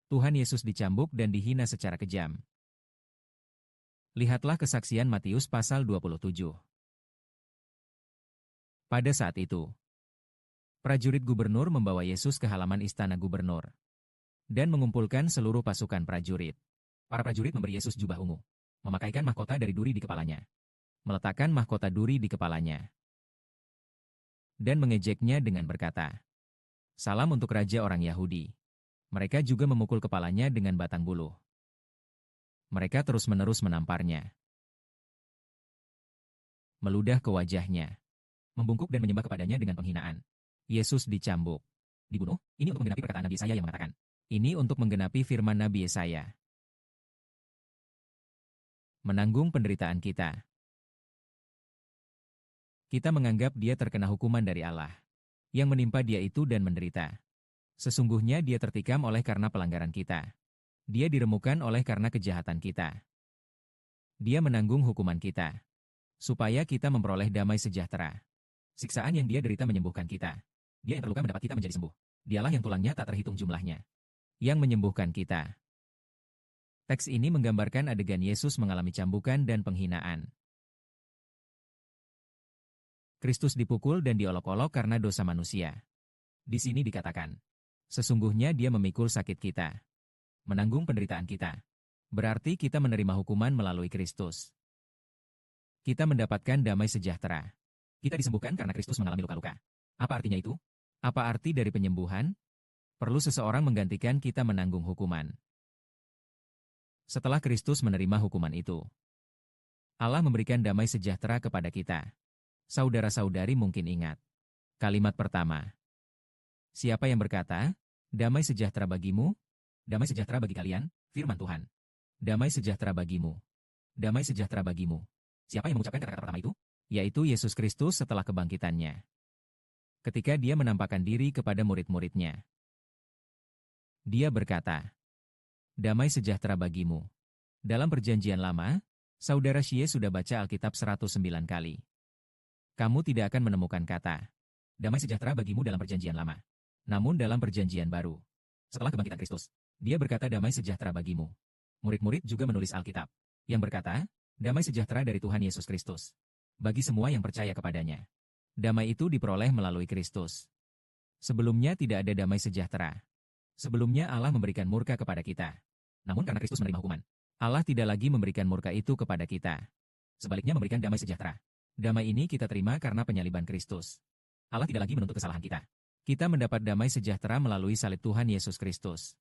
Tuhan Yesus dicambuk dan dihina secara kejam. Lihatlah kesaksian Matius pasal 27. Pada saat itu, prajurit gubernur membawa Yesus ke halaman istana gubernur dan mengumpulkan seluruh pasukan prajurit. Para prajurit memberi Yesus jubah ungu, memakaikan mahkota dari duri di kepalanya, meletakkan mahkota duri di kepalanya, dan mengejeknya dengan berkata, "Salam untuk Raja orang Yahudi." Mereka juga memukul kepalanya dengan batang buluh. Mereka terus-menerus menamparnya, meludah ke wajahnya, membungkuk dan menyembah kepadanya dengan penghinaan. Yesus dicambuk, dibunuh. Ini untuk menggenapi perkataan Nabi Yesaya yang mengatakan, ini untuk menggenapi firman Nabi Yesaya. Menanggung penderitaan kita. Kita menganggap dia terkena hukuman dari Allah. Yang menimpa dia itu dan menderita. Sesungguhnya dia tertikam oleh karena pelanggaran kita. Dia diremukan oleh karena kejahatan kita. Dia menanggung hukuman kita, supaya kita memperoleh damai sejahtera. Siksaan yang dia derita menyembuhkan kita. Dia yang terluka mendapat kita menjadi sembuh. Dialah yang tulangnya tak terhitung jumlahnya, yang menyembuhkan kita. Teks ini menggambarkan adegan Yesus mengalami cambukan dan penghinaan. Kristus dipukul dan diolok-olok karena dosa manusia. Di sini dikatakan, sesungguhnya dia memikul sakit kita, menanggung penderitaan kita. Berarti kita menerima hukuman melalui Kristus. Kita mendapatkan damai sejahtera. Kita disembuhkan karena Kristus mengalami luka-luka. Apa artinya itu? Apa arti dari penyembuhan? Perlu seseorang menggantikan kita menanggung hukuman. Setelah Kristus menerima hukuman itu, Allah memberikan damai sejahtera kepada kita. Saudara-saudari mungkin ingat kalimat pertama. Siapa yang berkata, damai sejahtera bagimu, damai sejahtera bagi kalian, firman Tuhan. Damai sejahtera bagimu, damai sejahtera bagimu. Siapa yang mengucapkan kata-kata pertama itu? Yaitu Yesus Kristus setelah kebangkitannya. Ketika dia menampakkan diri kepada murid-muridnya. Dia berkata, damai sejahtera bagimu. Dalam perjanjian lama, saudara Shie sudah baca Alkitab 109 kali. Kamu tidak akan menemukan kata, damai sejahtera bagimu dalam perjanjian lama. Namun dalam perjanjian baru, setelah kebangkitan Kristus, dia berkata damai sejahtera bagimu. Murid-murid juga menulis Alkitab, yang berkata, damai sejahtera dari Tuhan Yesus Kristus. Bagi semua yang percaya kepadanya. Damai itu diperoleh melalui Kristus. Sebelumnya tidak ada damai sejahtera. Sebelumnya Allah memberikan murka kepada kita. Namun karena Kristus menerima hukuman, Allah tidak lagi memberikan murka itu kepada kita. Sebaliknya memberikan damai sejahtera. Damai ini kita terima karena penyaliban Kristus. Allah tidak lagi menuntut kesalahan kita. Kita mendapat damai sejahtera melalui salib Tuhan Yesus Kristus.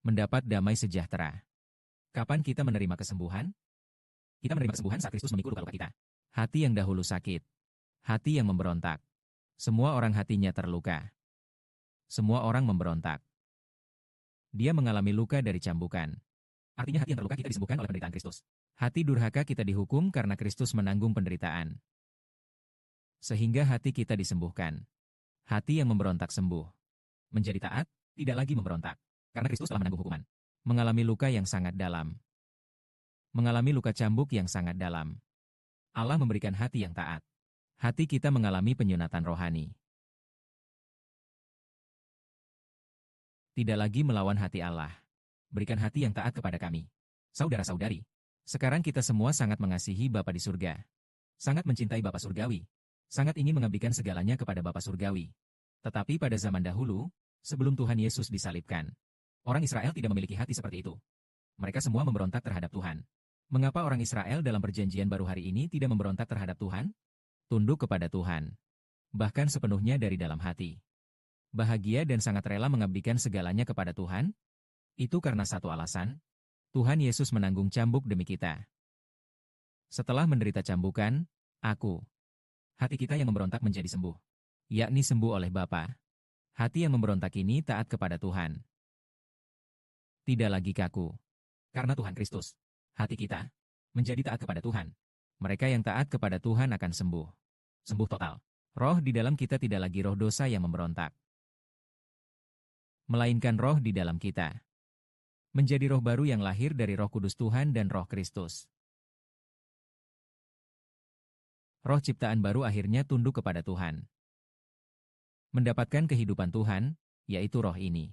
Mendapat damai sejahtera. Kapan kita menerima kesembuhan? Kita menerima kesembuhan saat Kristus memikul luka-luka kita. Hati yang dahulu sakit. Hati yang memberontak. Semua orang hatinya terluka. Semua orang memberontak. Dia mengalami luka dari cambukan. Artinya hati yang terluka kita disembuhkan oleh penderitaan Kristus. Hati durhaka kita dihukum karena Kristus menanggung penderitaan. Sehingga hati kita disembuhkan. Hati yang memberontak sembuh. Menjadi taat, tidak lagi memberontak. Karena Kristus telah menanggung hukuman. Mengalami luka yang sangat dalam. Mengalami luka cambuk yang sangat dalam. Allah memberikan hati yang taat. Hati kita mengalami penyunatan rohani. Tidak lagi melawan hati Allah. Berikan hati yang taat kepada kami. Saudara-saudari, sekarang kita semua sangat mengasihi Bapa di surga. Sangat mencintai Bapa surgawi. Sangat ingin mengabdikan segalanya kepada Bapa surgawi. Tetapi pada zaman dahulu, sebelum Tuhan Yesus disalibkan, orang Israel tidak memiliki hati seperti itu. Mereka semua memberontak terhadap Tuhan. Mengapa orang Israel dalam perjanjian baru hari ini tidak memberontak terhadap Tuhan? Tunduk kepada Tuhan. Bahkan sepenuhnya dari dalam hati. Bahagia dan sangat rela mengabdikan segalanya kepada Tuhan? Itu karena satu alasan, Tuhan Yesus menanggung cambuk demi kita. Setelah menderita cambukan, hati kita yang memberontak menjadi sembuh. Yakni sembuh oleh Bapa. Hati yang memberontak ini taat kepada Tuhan. Tidak lagi kaku. Karena Tuhan Kristus, hati kita menjadi taat kepada Tuhan. Mereka yang taat kepada Tuhan akan sembuh. Sembuh total. Roh di dalam kita tidak lagi roh dosa yang memberontak. Melainkan roh di dalam kita. Menjadi roh baru yang lahir dari Roh Kudus Tuhan dan Roh Kristus. Roh ciptaan baru akhirnya tunduk kepada Tuhan. Mendapatkan kehidupan Tuhan, yaitu roh ini.